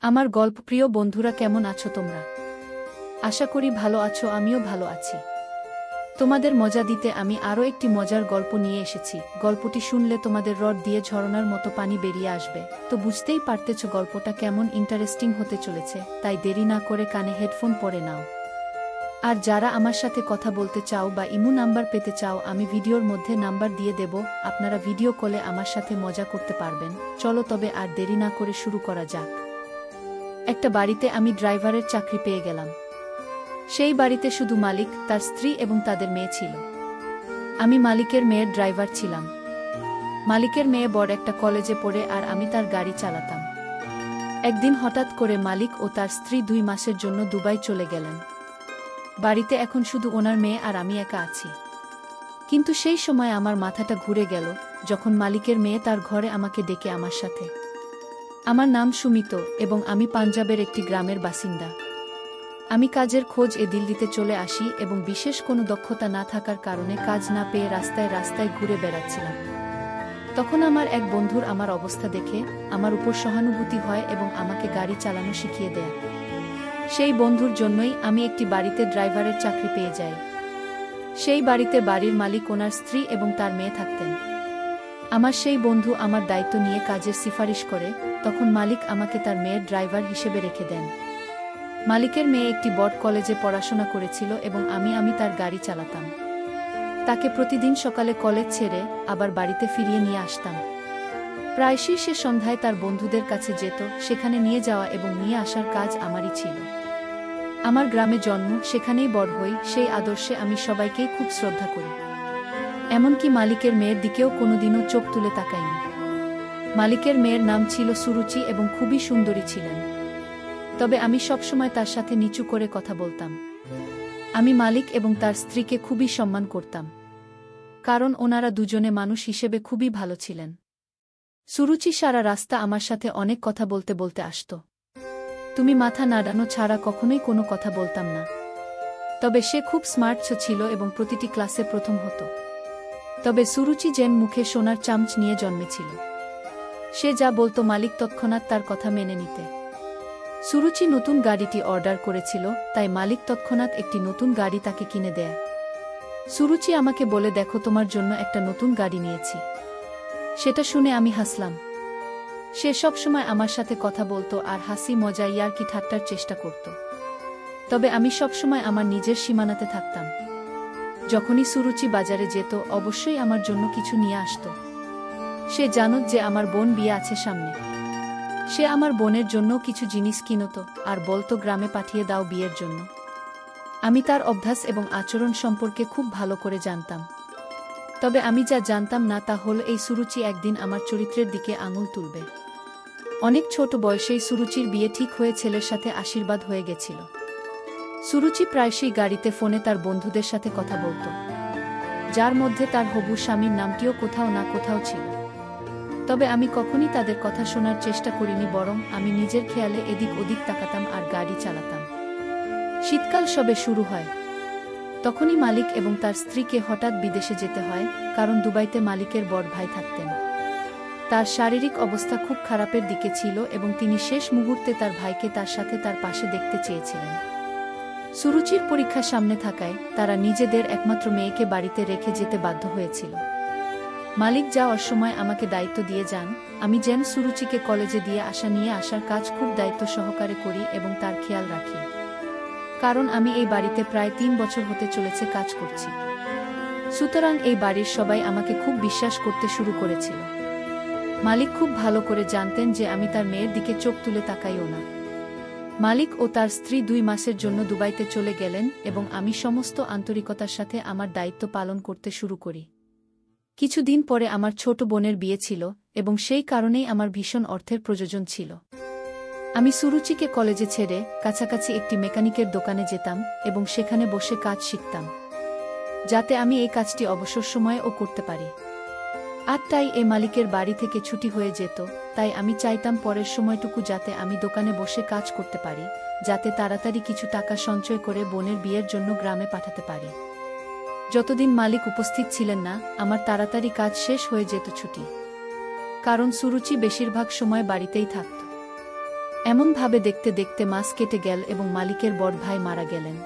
আমার গল্পপ্রিয় বন্ধুরা, কেমন আছো তোমরা? আশা করি ভালো আছো, আমিও ভালো আছি। তোমাদের মজা দিতে আমি আরও একটি মজার গল্প নিয়ে এসেছি। গল্পটি শুনলে তোমাদের রড দিয়ে ঝরনার মতো পানি বেরিয়ে আসবে। তো বুঝতেই পারতেছ গল্পটা কেমন ইন্টারেস্টিং হতে চলেছে, তাই দেরি না করে কানে হেডফোন পরে নাও। আর যারা আমার সাথে কথা বলতে চাও বা ইমো নাম্বার পেতে চাও, আমি ভিডিওর মধ্যে নাম্বার দিয়ে দেব, আপনারা ভিডিও কলে আমার সাথে মজা করতে পারবেন। চলো তবে আর দেরি না করে শুরু করা যাক। একটা বাড়িতে আমি ড্রাইভারের চাকরি পেয়ে গেলাম। সেই বাড়িতে শুধু মালিক, তার স্ত্রী এবং তাদের মেয়ে ছিল। আমি মালিকের মেয়ের ড্রাইভার ছিলাম। মালিকের মেয়ে বড় একটা কলেজে পড়ে আর আমি তার গাড়ি চালাতাম। একদিন হঠাৎ করে মালিক ও তার স্ত্রী 2 মাসের জন্য দুবাই চলে গেলেন। বাড়িতে এখন শুধু ওনার মেয়ে আর আমি একা আছি। কিন্তু সেই সময় আমার মাথাটা ঘুরে গেল যখন মালিকের মেয়ে তার ঘরে আমাকে ডেকে আমার সাথে। আমার নাম সুমিত এবং আমি পাঞ্জাবের একটি গ্রামের বাসিন্দা। আমি কাজের খোঁজ দিল্লিতে চলে আসি এবং বিশেষ কোনো দক্ষতা না থাকার কারণে কাজ না পেয়ে রাস্তায় রাস্তায় ঘুরে বেড়াচ্ছিলাম। তখন আমার এক বন্ধুর আমার অবস্থা দেখে আমার উপর সহানুভূতি হয় এবং আমাকে গাড়ি চালানো শিখিয়ে দেয়। সেই বন্ধুর জন্যই আমি একটি বাড়িতে ড্রাইভারের চাকরি পেয়ে যাই। সেই বাড়িতে বাড়ির মালিক, ওনার স্ত্রী এবং তার মেয়ে থাকতেন। আমার সেই বন্ধু আমার দায়িত্ব নিয়ে কাজের সিফারিশ করে, তখন মালিক আমাকে তার মেয়ের ড্রাইভার হিসেবে রেখে দেন। মালিকের মেয়ে একটি বড় কলেজে পড়াশোনা করেছিল এবং আমি তার গাড়ি চালাতাম। তাকে প্রতিদিন সকালে কলেজ ছেড়ে আবার বাড়িতে ফিরিয়ে নিয়ে আসতাম। প্রায়শই সে সন্ধ্যায় তার বন্ধুদের কাছে যেত, সেখানে নিয়ে যাওয়া এবং নিয়ে আসার কাজ আমারই ছিল। আমার গ্রামে জন্ম, সেখানেই বড় হই, সেই আদর্শে আমি সবাইকেই খুব শ্রদ্ধা করি। এমনকি মালিকের মেয়ের দিকেও কোনোদিনও চোখ তুলে তাকাইনি। মালিকের মেয়ের নাম ছিল সুরুচি এবং খুবই সুন্দরী ছিলেন। তবে আমি সবসময় তার সাথে নিচু করে কথা বলতাম। আমি মালিক এবং তার স্ত্রীকে খুবই সম্মান করতাম, কারণ ওনারা দুজনে মানুষ হিসেবে খুবই ভালো ছিলেন। সুরুচি সারা রাস্তা আমার সাথে অনেক কথা বলতে বলতে আসত। তুমি মাথা নাড়ানো ছাড়া কখনোই কোনো কথা বলতাম না। তবে সে খুব স্মার্ট ছিল এবং প্রতিটি ক্লাসে প্রথম হতো। তবে সুরুচি যেন মুখে সোনার চামচ নিয়ে জন্মেছিল। সে যা বলতো মালিক তৎক্ষণাৎ তার কথা মেনে নিতে। সুরুচি নতুন গাড়িটি অর্ডার করেছিল, তাই মালিক তৎক্ষণাৎ একটি নতুন গাড়ি তাকে কিনে দেয়। সুরুচি আমাকে বলে, দেখো, তোমার জন্য একটা নতুন গাড়ি নিয়েছি। সেটা শুনে আমি হাসলাম। সে সবসময় আমার সাথে কথা বলতো আর হাসি মজা ইয়ার্কি ঠাট্টার চেষ্টা করত। তবে আমি সবসময় আমার নিজের সীমানাতে থাকতাম। যখনই সুরুচি বাজারে যেত, অবশ্যই আমার জন্য কিছু নিয়ে আসত। সে জানত যে আমার বোন বিয়ে আছে সামনে। সে আমার বোনের জন্য কিছু জিনিস কিনত আর বলতো গ্রামে পাঠিয়ে দাও বিয়ের জন্য। আমি তার অভ্যাস এবং আচরণ সম্পর্কে খুব ভালো করে জানতাম। তবে আমি যা জানতাম না তা হল এই সুরুচি একদিন আমার চরিত্রের দিকে আঙুল তুলবে। অনেক ছোট বয়সেই সুরুচির বিয়ে ঠিক হয়ে ছেলের সাথে আশীর্বাদ হয়ে গেছিল। সুরুচি প্রায়শই গাড়িতে ফোনে তার বন্ধুদের সাথে কথা বলতো, যার মধ্যে তার হবু স্বামীর নামটিও কোথাও না কোথাও ছিল। তবে আমি কখনই তাদের কথা শোনার চেষ্টা করিনি, বরং আমি নিজের খেয়ালে এদিক ওদিক তাকাতাম আর গাড়ি চালাতাম। শীতকাল সবে শুরু হয়। তখনই মালিক এবং তার স্ত্রীকে হঠাৎ বিদেশে যেতে হয়, কারণ দুবাইতে মালিকের বড় ভাই থাকতেন। তার শারীরিক অবস্থা খুব খারাপের দিকে ছিল এবং তিনি শেষ মুহূর্তে তার ভাইকে তার সাথে তার পাশে দেখতে চেয়েছিলেন। সুরুচির পরীক্ষা সামনে থাকায় তারা নিজেদের একমাত্র মেয়েকে বাড়িতে রেখে যেতে বাধ্য হয়েছিল। মালিক যাওয়ার সময় আমাকে দায়িত্ব দিয়ে যান, আমি যেন সুরুচিকে কলেজে দিয়ে নিয়ে আসার কাজ খুব দায়িত্ব সহকারে করি এবং তার খেয়াল রাখি। কারণ আমি এই বাড়িতে প্রায় 3 বছর হতে চলেছে কাজ করছি। সুতরাং এই বাড়ির সবাই আমাকে খুব বিশ্বাস করতে শুরু করেছিল। মালিক খুব ভালো করে জানতেন যে আমি তার মেয়ের দিকে চোখ তুলে তাকাইও না। মালিক ও তার স্ত্রী 2 মাসের জন্য দুবাইতে চলে গেলেন এবং আমি সমস্ত আন্তরিকতার সাথে আমার দায়িত্ব পালন করতে শুরু করি। কিছুদিন পরে আমার ছোট বোনের বিয়ে ছিল এবং সেই কারণেই আমার ভীষণ অর্থের প্রয়োজন ছিল। আমি সুরুচিকে কলেজে ছেড়ে কাছাকাছি একটি মেকানিকের দোকানে যেতাম এবং সেখানে বসে কাজ শিখতাম, যাতে আমি এই কাজটি অবসর সময়েও করতে পারি। আর তাই এই মালিকের বাড়ি থেকে ছুটি হয়ে যেত, তাই আমি চাইতাম পরের সময়টুকু যাতে আমি দোকানে বসে কাজ করতে পারি, যাতে তাড়াতাড়ি কিছু টাকা সঞ্চয় করে বোনের বিয়ের জন্য গ্রামে পাঠাতে পারি। যতদিন মালিক উপস্থিত ছিলেন না, আমার তাড়াতাড়ি কাজ শেষ হয়ে যেত ছুটি, কারণ সুরুচি বেশিরভাগ সময় বাড়িতেই থাকত। এমনভাবে দেখতে দেখতে মাস কেটে গেল এবং মালিকের বড় ভাই মারা গেলেন।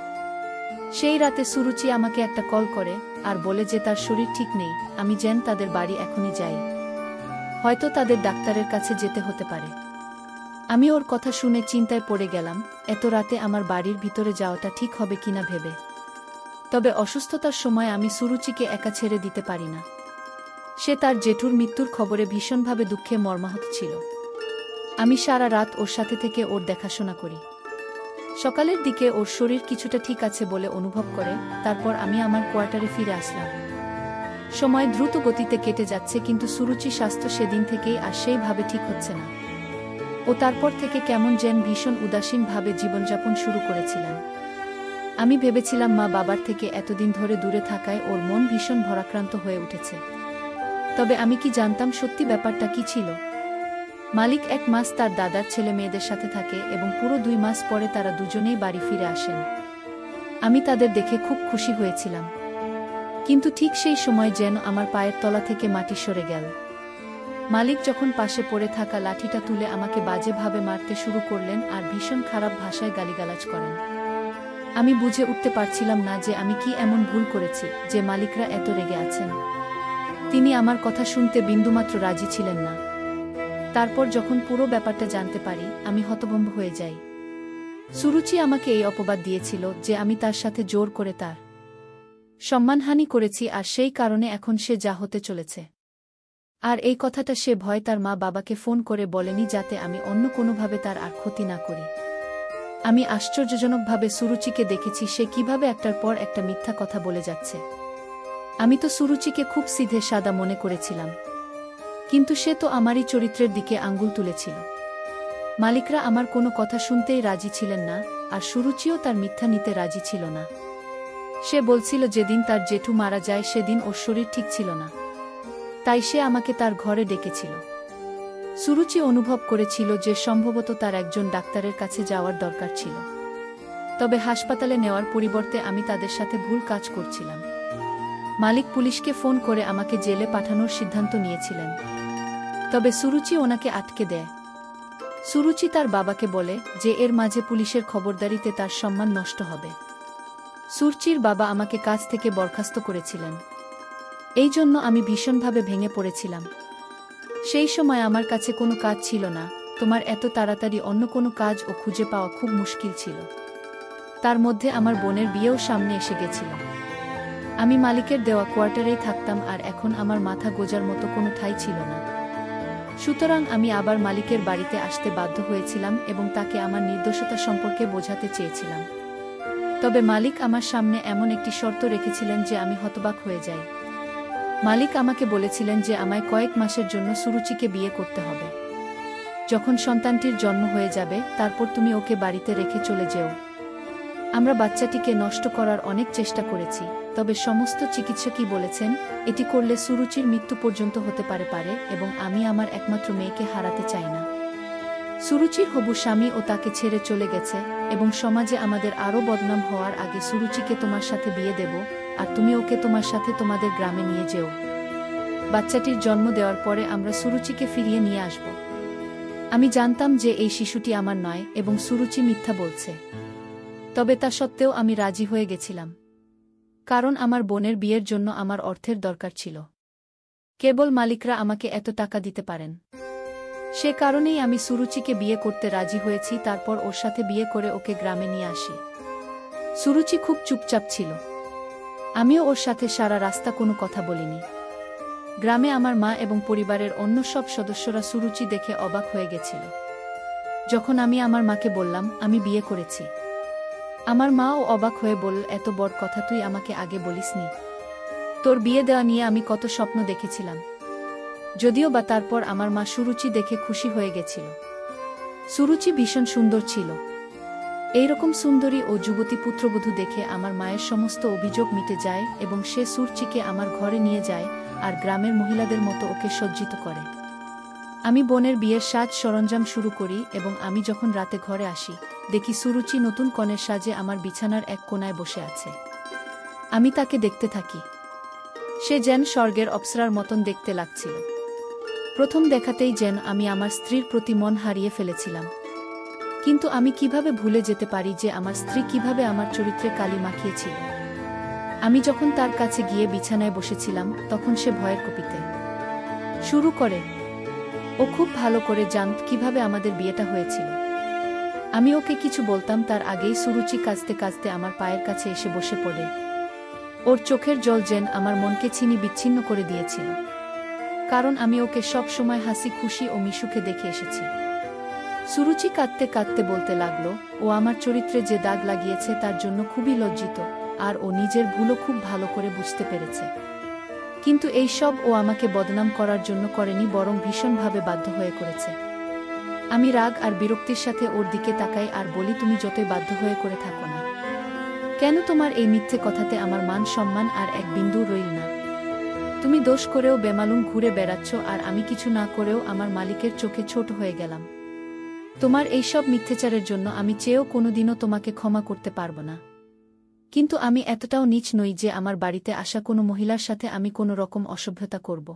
সেই রাতে সুরুচি আমাকে একটা কল করে আর বলে যে তার শরীর ঠিক নেই, আমি যেন তাদের বাড়ি এখনই যাই, হয়তো তাদের ডাক্তারের কাছে যেতে হতে পারে। আমি ওর কথা শুনে চিন্তায় পড়ে গেলাম, এত রাতে আমার বাড়ির ভিতরে যাওয়াটা ঠিক হবে কিনা ভেবে। তবে অসুস্থতার সময় আমি সুরুচিকে একা ছেড়ে দিতে পারি না। সে তার জেঠুর মৃত্যুর খবরে ভীষণভাবে দুঃখে মর্মাহত ছিল। আমি সারা রাত ওর সাথে থেকে ওর দেখাশোনা করি। সকালের দিকে ওর শরীর কিছুটা ঠিক আছে বলে অনুভব করে, তারপর আমি আমার কোয়ার্টারে ফিরে আসলাম। সময় দ্রুত গতিতে কেটে যাচ্ছে, কিন্তু সুরুচি স্বাস্থ্য সেদিন থেকেই আর সেইভাবে ঠিক হচ্ছে না। ও তারপর থেকে কেমন যেন ভীষণ উদাসীনভাবে জীবনযাপন শুরু করেছিলেন। আমি ভেবেছিলাম মা বাবার থেকে এতদিন ধরে দূরে থাকায় ওর মন ভীষণ ভারাক্রান্ত হয়ে উঠেছে। তবে আমি কি জানতাম সত্যি ব্যাপারটা কি ছিল। মালিক 1 মাস তার দাদার ছেলে মেয়েদের সাথে থাকে এবং পুরো 2 মাস পরে তারা দুজনেই বাড়ি ফিরে আসেন। আমি তাদের দেখে খুব খুশি হয়েছিলাম, কিন্তু ঠিক সেই সময় যেন আমার পায়ের তলা থেকে মাটি সরে গেল। মালিক যখন পাশে পড়ে থাকা লাঠিটা তুলে আমাকে বাজেভাবে মারতে শুরু করলেন আর ভীষণ খারাপ ভাষায় গালিগালাজ করেন। আমি বুঝে উঠতে পারছিলাম না যে আমি কি এমন ভুল করেছি যে মালিকরা এত রেগে আছেন। তিনি আমার কথা শুনতে বিন্দুমাত্র রাজি ছিলেন না। তারপর যখন পুরো ব্যাপারটা জানতে পারি, আমি হতভম্ব হয়ে যাই। সুরুচি আমাকে এই অপবাদ দিয়েছিল যে আমি তার সাথে জোর করে তার সম্মানহানি করেছি, আর সেই কারণে এখন সে যা হতে চলেছে। আর এই কথাটা সে ভয় তার মা বাবাকে ফোন করে বলেনি, যাতে আমি অন্য কোনোভাবে তার আর ক্ষতি না করি। আমি আশ্চর্যজনকভাবে সুরুচিকে দেখেছি সে কিভাবে একটার পর একটা মিথ্যা কথা বলে যাচ্ছে। আমি তো সুরুচিকে খুব সিধে সাদা মনে করেছিলাম, কিন্তু সে তো আমারই চরিত্রের দিকে আঙ্গুল তুলেছিল। মালিকরা আমার কোনো কথা শুনতেই রাজি ছিলেন না, আর সুরুচিও তার মিথ্যা নিতে রাজি ছিল না। সে বলছিল যেদিন তার জেঠু মারা যায় সেদিন ওর শরীর ঠিক ছিল না, তাই সে আমাকে তার ঘরে ডেকেছিল। সুরুচি অনুভব করেছিল যে সম্ভবত তার একজন ডাক্তারের কাছে যাওয়ার দরকার ছিল, তবে হাসপাতালে নেওয়ার পরিবর্তে আমি তাদের সাথে ভুল কাজ করছিলাম। মালিক পুলিশকে ফোন করে আমাকে জেলে পাঠানোর সিদ্ধান্ত নিয়েছিলেন, তবে সুরুচি ওনাকে আটকে দেয়। সুরুচি তার বাবাকে বলে যে এর মাঝে পুলিশের খবরদারিতে তার সম্মান নষ্ট হবে। সুরুচির বাবা আমাকে কাজ থেকে বরখাস্ত করেছিলেন। এই জন্য আমি ভীষণভাবে ভেঙে পড়েছিলাম। সেই সময় আমার কাছে কোনো কাজ ছিল না, তোমার এত তাড়াতাড়ি অন্য কোনো কাজ ও খুঁজে পাওয়া খুব মুশকিল ছিল। তার মধ্যে আমার বোনের বিয়েও সামনে এসে গেছিল। আমি মালিকের দেওয়া কোয়ার্টারেই থাকতাম, আর এখন আমার মাথা গোজার মতো কোনো ঠাঁই ছিল না। সুতরাং আমি আবার মালিকের বাড়িতে আসতে বাধ্য হয়েছিলাম এবং তাকে আমার নির্দোষতা সম্পর্কে বোঝাতে চেয়েছিলাম। তবে মালিক আমার সামনে এমন একটি শর্ত রেখেছিলেন যে আমি হতবাক হয়ে যাই। মালিক আমাকে বলেছিলেন যে আমায় কয়েক মাসের জন্য সুরুচিকে বিয়ে করতে হবে। যখন সন্তানটির জন্ম হয়ে যাবে তারপর তুমি ওকে বাড়িতে রেখে চলে যেও। আমরা বাচ্চাটিকে নষ্ট করার অনেক চেষ্টা করেছি, তবে সমস্ত চিকিৎসকই বলেছেন এটি করলে সুরুচির মৃত্যু পর্যন্ত হতে পারে এবং আমি আমার একমাত্র মেয়েকে হারাতে চাই না। সুরুচির হবু স্বামী ও তাকে ছেড়ে চলে গেছে এবং সমাজে আমাদের আরও বদনাম হওয়ার আগে সুরুচিকে তোমার সাথে বিয়ে দেব, আর তুমি ওকে তোমার সাথে তোমাদের গ্রামে নিয়ে যেও। বাচ্চাটির জন্ম দেওয়ার পরে আমরা সুরুচিকে ফিরিয়ে নিয়ে আসব। আমি জানতাম যে এই শিশুটি আমার নয় এবং সুরুচি মিথ্যা বলছে, তবে তা সত্ত্বেও আমি রাজি হয়ে গেছিলাম, কারণ আমার বোনের বিয়ের জন্য আমার অর্থের দরকার ছিল। কেবল মালিকরা আমাকে এত টাকা দিতে পারেন। সে কারণেই আমি সুরুচিকে বিয়ে করতে রাজি হয়েছি, তারপর ওর সাথে বিয়ে করে ওকে গ্রামে নিয়ে আসি। সুরুচি খুব চুপচাপ ছিল, আমিও ওর সাথে সারা রাস্তা কোনো কথা বলিনি। গ্রামে আমার মা এবং পরিবারের অন্য সব সদস্যরা সুরুচি দেখে অবাক হয়ে গেছিল। যখন আমি আমার মাকে বললাম আমি বিয়ে করেছি, আমার মাও অবাক হয়ে বলল, এত বড় কথা তুই আমাকে আগে বলিসনি। তোর বিয়ে দেওয়া নিয়ে আমি কত স্বপ্ন দেখেছিলাম। যদিও বা তারপর আমার মা সুরুচি দেখে খুশি হয়ে গেছিল। সুরুচি ভীষণ সুন্দর ছিল। এইরকম সুন্দরী ও যুবতী পুত্রবধূ দেখে আমার মায়ের সমস্ত অভিযোগ মিটে যায় এবং সে সুরুচিকে আমার ঘরে নিয়ে যায় আর গ্রামের মহিলাদের মতো ওকে সজ্জিত করে। আমি বোনের বিয়ের সাজ সরঞ্জাম শুরু করি এবং আমি যখন রাতে ঘরে আসি দেখি সুরুচি নতুন কনের সাজে আমার বিছানার এক কোণায় বসে আছে। আমি তাকে দেখতে থাকি। সে যেন স্বর্গের অপ্সরার মতন দেখতে লাগছিল। প্রথম দেখাতেই যেন আমি আমার স্ত্রীর প্রতি মন হারিয়ে ফেলেছিলাম। কিন্তু আমি কিভাবে ভুলে যেতে পারি যে আমার স্ত্রী কিভাবে আমার চরিত্রে কালি মাখিয়েছিল। আমি যখন তার কাছে গিয়ে বিছানায় বসেছিলাম তখন সে ভয়ের কপিতে শুরু করে। ও খুব ভালো করে জানত কিভাবে আমাদের বিয়েটা হয়েছিল। আমি ওকে কিছু বলতাম তার আগেই সুরুচি কাঁদতে কাঁদতে আমার পায়ের কাছে এসে বসে পড়ে। ওর চোখের জল যেন আমার মনকে ছিনি বিচ্ছিন্ন করে দিয়েছিল, কারণ আমি ওকে সব সময় হাসি খুশি ও মিশুকে দেখে এসেছি। সুরুচি কাঁদতে কাঁদতে বলতে লাগলো ও আমার চরিত্রে যে দাগ লাগিয়েছে তার জন্য খুবই লজ্জিত, আর ও নিজের ভুলও খুব ভালো করে বুঝতে পেরেছে। কিন্তু এই সব ও আমাকে বদনাম করার জন্য করেনি, বরং ভীষণভাবে বাধ্য হয়ে করেছে। আমি রাগ আর বিরক্তির সাথে ওর দিকে তাকাই আর বলি, তুমি যতই বাধ্য হয়ে করে থাকো না কেন, তোমার এই মিথ্যে কথাতে আমার মান সম্মান আর এক বিন্দু রইল না। তুমি দোষ করেও বেমালুম ঘুরে বেড়াচ্ছ, আর আমি কিছু না করেও আমার মালিকের চোখে ছোট হয়ে গেলাম। তোমার এইসব মিথ্যেচারের জন্য আমি চেয়েও কোনোদিনও তোমাকে ক্ষমা করতে পারব না। কিন্তু আমি এতটাও নীচ নই যে আমার বাড়িতে আসা কোনো মহিলার সাথে আমি কোনো রকম অসভ্যতা করব।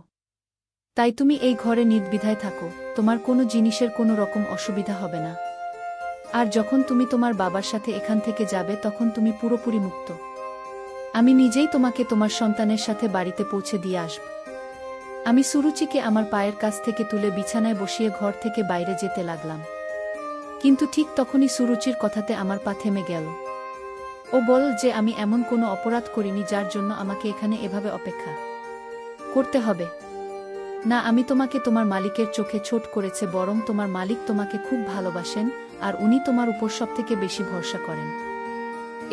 তাই তুমি এই ঘরে নির্দ্বিধায় থাকো, তোমার কোনো জিনিসের কোনো রকম অসুবিধা হবে না। আর যখন তুমি তোমার বাবার সাথে এখান থেকে যাবে তখন তুমি পুরোপুরি মুক্ত। আমি নিজেই তোমাকে তোমার সন্তানের সাথে বাড়িতে পৌঁছে দিয়ে আসব। আমি সুরুচিকে আমার পায়ের কাছ থেকে তুলে বিছানায় বসিয়ে ঘর থেকে বাইরে যেতে লাগলাম। কিন্তু ঠিক তখনই সুরুচির কথাতে আমার পা থেমে গেল। ও বল যে আমি এমন কোনো অপরাধ করিনি যার জন্য আমাকে এখানে এভাবে অপেক্ষা করতে হবে। না, আমি তোমাকে তোমার মালিকের চোখে ছোট করেছে, বরং তোমার মালিক তোমাকে খুব ভালোবাসেন আর উনি তোমার উপর সবথেকে বেশি ভরসা করেন।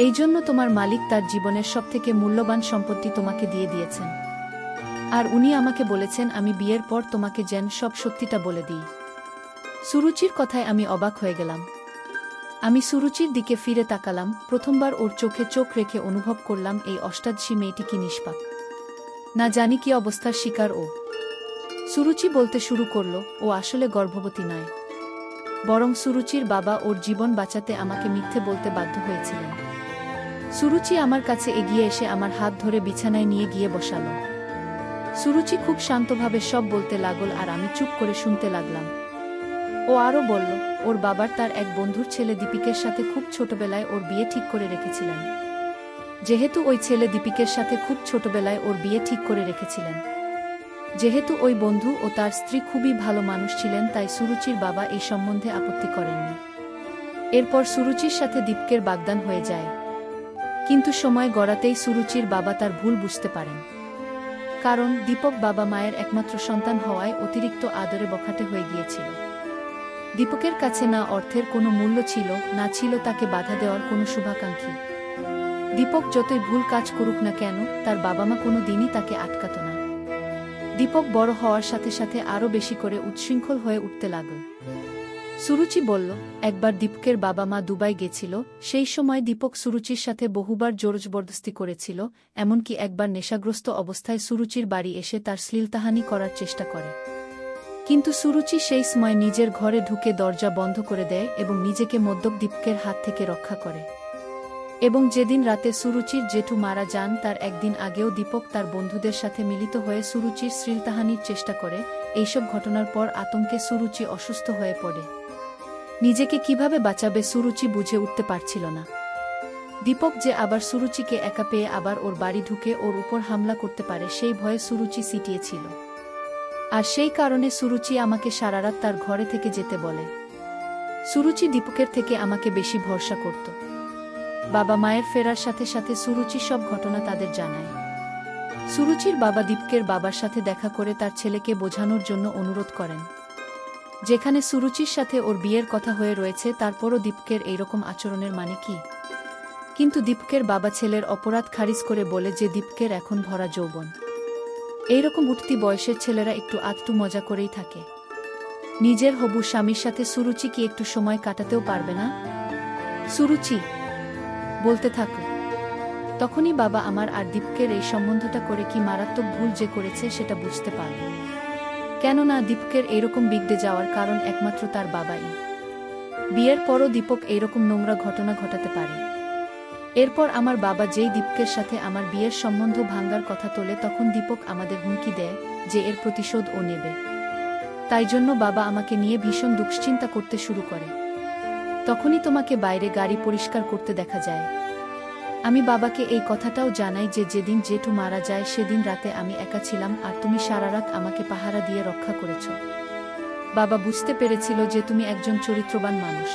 এই জন্য তোমার মালিক তার জীবনের সবথেকে মূল্যবান সম্পত্তি তোমাকে দিয়ে দিয়েছেন। আর উনি আমাকে বলেছেন আমি বিয়ের পর তোমাকে যেন সব সত্যিটা বলে দিই। সুরুচির কথায় আমি অবাক হয়ে গেলাম। আমি সুরুচির দিকে ফিরে তাকালাম। প্রথমবার ওর চোখে চোখ রেখে অনুভব করলাম এই অষ্টাদশী মেয়েটি কি নিষ্পাপ। না জানি কি অবস্থার শিকার ও। সুরুচি বলতে শুরু করল ও আসলে গর্ভবতী নয়, বরং সুরুচির বাবা ওর জীবন বাঁচাতে আমাকে মিথ্যে বলতে বাধ্য হয়েছিলেন। সুরুচি আমার কাছে এগিয়ে এসে আমার হাত ধরে বিছানায় নিয়ে গিয়ে বসাল। সুরুচি খুব শান্তভাবে সব বলতে লাগল আর আমি চুপ করে শুনতে লাগলাম। ও আরও বলল ওর বাবার তার এক বন্ধুর ছেলে দীপিকের সাথে খুব ছোটবেলায় ওর বিয়ে ঠিক করে রেখেছিলেন। যেহেতু ওই ছেলে দীপিকের সাথে খুব ছোটবেলায় ওর বিয়ে ঠিক করে রেখেছিলেন, যেহেতু ওই বন্ধু ও তার স্ত্রী খুবই ভালো মানুষ ছিলেন, তাই সুরুচির বাবা এই সম্বন্ধে আপত্তি করেননি। এরপর সুরুচির সাথে দীপকের বাগদান হয়ে যায়। কিন্তু সময় গড়াতেই সুরুচির বাবা তার ভুল বুঝতে পারেন, কারণ দীপক বাবা মায়ের একমাত্র সন্তান হওয়ায় অতিরিক্ত আদরে বখাটে হয়ে গিয়েছিল। দীপকের কাছে না অর্থের কোনো মূল্য ছিল, না ছিল তাকে বাধা দেওয়ার কোনো শুভাকাঙ্ক্ষী। দীপক যতই ভুল কাজ করুক না কেন, তার বাবা মা কোনো দিনই তাকে আটকাত না। দীপক বড় হওয়ার সাথে সাথে আরও বেশি করে উচ্ছৃঙ্খল হয়ে উঠতে লাগল। সুরুচি বলল একবার দীপকের বাবা মা দুবাই গেছিল, সেই সময় দীপক সুরুচির সাথে বহুবার জোরজবরদস্তি করেছিল, এমনকি একবার নেশাগ্রস্ত অবস্থায় সুরুচির বাড়ি এসে তার শ্লীলতাহানি করার চেষ্টা করে। কিন্তু সুরুচি সেই সময় নিজের ঘরে ঢুকে দরজা বন্ধ করে দেয় এবং নিজেকে মদ্যপ দীপকের হাত থেকে রক্ষা করে। এবং যেদিন রাতে সুরুচির জেঠু মারা যান তার একদিন আগেও দীপক তার বন্ধুদের সাথে মিলিত হয়ে সুরুচির শ্লীলতাহানির চেষ্টা করে। এইসব ঘটনার পর আতঙ্কে সুরুচি অসুস্থ হয়ে পড়ে। নিজেকে কিভাবে বাঁচাবে সুরুচি বুঝে উঠতে পারছিল না। দীপক যে আবার সুরুচিকে একা পেয়ে আবার ওর বাড়ি ঢুকে ওর উপর হামলা করতে পারে সেই ভয়ে সুরুচি সিটিয়েছিল। আর সেই কারণে সুরুচি আমাকে সারারাত তার ঘরে থেকে যেতে বলে। সুরুচি দীপকের থেকে আমাকে বেশি ভরসা করত। বাবা মায়ের ফেরার সাথে সাথে সুরুচি সব ঘটনা তাদের জানায়। সুরুচির বাবা দীপকের বাবার সাথে দেখা করে তার ছেলেকে বোঝানোর জন্য অনুরোধ করেন। যেখানে সুরুচির সাথে ওর বিয়ের কথা হয়ে রয়েছে, তারপরও দীপকের এইরকম আচরণের মানে কি? কিন্তু দীপকের বাবা ছেলের অপরাধ খারিজ করে বলে যে দীপকের এখন ভরা যৌবন, এইরকম উঠতি বয়সের ছেলেরা একটু আধটু মজা করেই থাকে। নিজের হবু স্বামীর সাথে সুরুচি কি একটু সময় কাটাতেও পারবে না? সুরুচি বলতে থাকল। তখনই বাবা আমার আর দীপকের এই সম্বন্ধটা করে কি মারাত্মক ভুল যে করেছে সেটা বুঝতে পারল। কেননা দীপকের এইরকম বিগড়ে যাওয়ার কারণ একমাত্র তার বাবাই। বিয়ের পরও দীপক এইরকম নোংরা ঘটনা ঘটাতে পারে। এরপর আমার বাবা যেই দীপকের সাথে আমার বিয়ের সম্বন্ধ ভাঙ্গার কথা তোলে, তখন দীপক আমাদের হুমকি দেয় যে এর প্রতিশোধ ও নেবে। তাই জন্য বাবা আমাকে নিয়ে ভীষণ দুশ্চিন্তা করতে শুরু করে। তখনই তোমাকে বাইরে গাড়ি পরিষ্কার করতে দেখা যায়। আমি বাবাকে এই কথাটাও জানাই যে যেদিন জেঠু মারা যায় সেদিন রাতে আমি একা ছিলাম আর তুমি সারা রাত আমাকে পাহারা দিয়ে রক্ষা করেছ। বাবা বুঝতে পেরেছিল যে তুমি একজন চরিত্রবান মানুষ,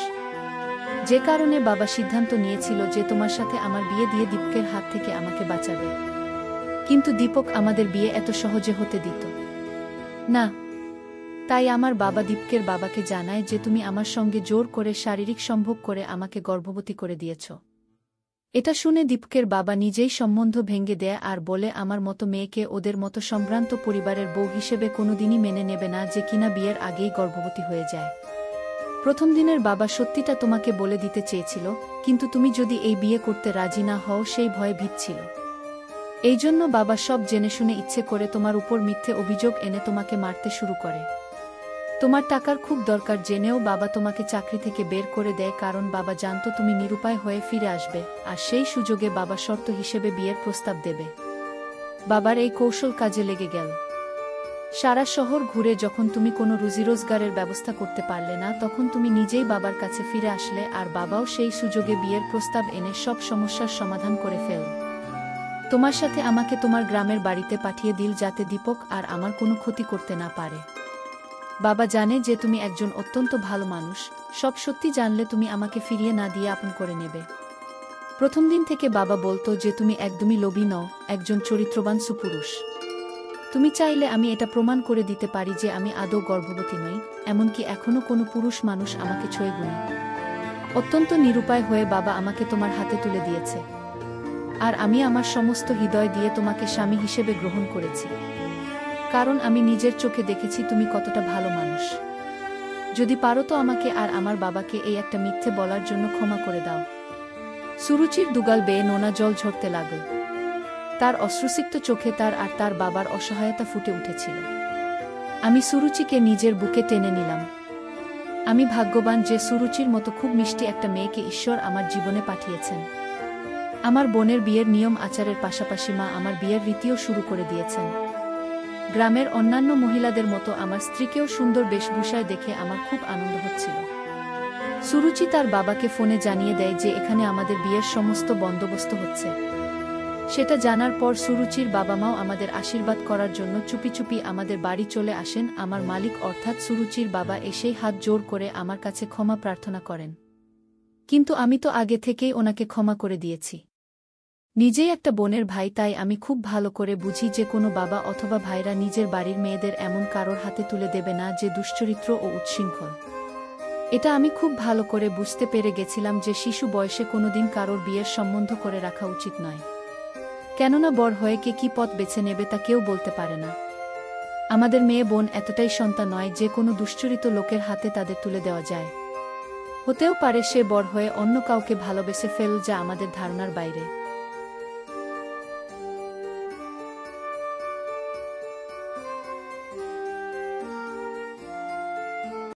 যে কারণে বাবা সিদ্ধান্ত নিয়েছিল যে তোমার সাথে আমার বিয়ে দিয়ে দীপকের হাত থেকে আমাকে বাঁচাবে। কিন্তু দীপক আমাদের বিয়ে এত সহজে হতে দিত না। তাই আমার বাবা দীপকের বাবাকে জানায় যে তুমি আমার সঙ্গে জোর করে শারীরিক সম্ভোগ করে আমাকে গর্ভবতী করে দিয়েছ। এটা শুনে দীপকের বাবা নিজেই সম্বন্ধ ভেঙে দেয় আর বলে আমার মতো মেয়েকে ওদের মতো সম্ভ্রান্ত পরিবারের বউ হিসেবে কোনোদিনই মেনে নেবে না যে কিনা বিয়ের আগেই গর্ভবতী হয়ে যায়। প্রথম দিনের বাবা সত্যিটা তোমাকে বলে দিতে চেয়েছিল, কিন্তু তুমি যদি এই বিয়ে করতে রাজি না হও সেই ভয়ে ভীত ছিল। এই জন্য বাবা সব জেনে শুনে ইচ্ছে করে তোমার উপর মিথ্যে অভিযোগ এনে তোমাকে মারতে শুরু করে। তোমার টাকার খুব দরকার জেনেও বাবা তোমাকে চাকরি থেকে বের করে দেয়, কারণ বাবা জানতো তুমি নিরুপায় হয়ে ফিরে আসবে, আর সেই সুযোগে বাবা শর্ত হিসেবে বিয়ের প্রস্তাব দেবে। বাবার এই কৌশল কাজে লেগে গেল। সারা শহর ঘুরে যখন তুমি কোনো রুজিরোজগারের ব্যবস্থা করতে পারলে না, তখন তুমি নিজেই বাবার কাছে ফিরে আসলে আর বাবাও সেই সুযোগে বিয়ের প্রস্তাব এনে সব সমস্যার সমাধান করে ফেল। তোমার সাথে আমাকে তোমার গ্রামের বাড়িতে পাঠিয়ে দিল যাতে দীপক আর আমার কোনো ক্ষতি করতে না পারে। বাবা জানে যে তুমি একজন অত্যন্ত ভালো মানুষ, সব সত্যি জানলে তুমি আমাকে ফিরিয়ে না দিয়ে আপন করে নেবে। প্রথম দিন থেকে বাবা বলতো যে তুমি একদমই লোভী নও, একজন চরিত্রবান সুপুরুষ। তুমি চাইলে আমি এটা প্রমাণ করে দিতে পারি যে আমি আদৌ গর্ভবতী নই, এমনকি এখনো কোনো পুরুষ মানুষ আমাকে ছুঁয়ে গুনি। অত্যন্ত নিরুপায় হয়ে বাবা আমাকে তোমার হাতে তুলে দিয়েছে, আর আমি আমার সমস্ত হৃদয় দিয়ে তোমাকে স্বামী হিসেবে গ্রহণ করেছি, কারণ আমি নিজের চোখে দেখেছি তুমি কতটা ভালো মানুষ। যদি পারো তো আমাকে আর আমার বাবাকে এই একটা মিথ্যে বলার জন্য ক্ষমা করে দাও। সুরুচির দুগাল বেয়ে নোনা জল ঝরতে লাগল। তার অশ্রুসিক্ত চোখে তার আর তার বাবার অসহায়তা ফুটে উঠেছিল। আমি সুরুচিকে নিজের বুকে টেনে নিলাম। আমি ভাগ্যবান যে সুরুচির মতো খুব মিষ্টি একটা মেয়েকে ঈশ্বর আমার জীবনে পাঠিয়েছেন। আমার বোনের বিয়ের নিয়ম আচারের পাশাপাশি মা আমার বিয়ের রীতিও শুরু করে দিয়েছেন। গ্রামের অন্যান্য মহিলাদের মতো আমার স্ত্রীকেও সুন্দর বেশভূষায় দেখে আমার খুব আনন্দ হচ্ছিল। সুরুচি তার বাবাকে ফোনে জানিয়ে দেয় যে এখানে আমাদের বিয়ের সমস্ত বন্দোবস্ত হচ্ছে। সেটা জানার পর সুরুচির বাবা মাও আমাদের আশীর্বাদ করার জন্য চুপি চুপি আমাদের বাড়ি চলে আসেন। আমার মালিক অর্থাৎ সুরুচির বাবা এসেই হাত জোর করে আমার কাছে ক্ষমা প্রার্থনা করেন, কিন্তু আমি তো আগে থেকেই ওনাকে ক্ষমা করে দিয়েছি। নিজেই একটা বোনের ভাই, তাই আমি খুব ভালো করে বুঝি যে কোনো বাবা অথবা ভাইরা নিজের বাড়ির মেয়েদের এমন কারোর হাতে তুলে দেবে না যে দুশ্চরিত্র ও উচ্ছৃঙ্খল। এটা আমি খুব ভালো করে বুঝতে পেরে গেছিলাম যে শিশু বয়সে কোনোদিন কারোর বিয়ের সম্বন্ধ করে রাখা উচিত নয়, কেননা বড় হয়ে কে কী পথ বেছে নেবে তা কেউ বলতে পারে না। আমাদের মেয়ে বোন এতটাই সন্তান নয় যে কোনো দুশ্চরিত লোকের হাতে তাদের তুলে দেওয়া যায়। হতেও পারে সে বড় হয়ে অন্য কাউকে ভালোবেসে ফেল, যা আমাদের ধারণার বাইরে।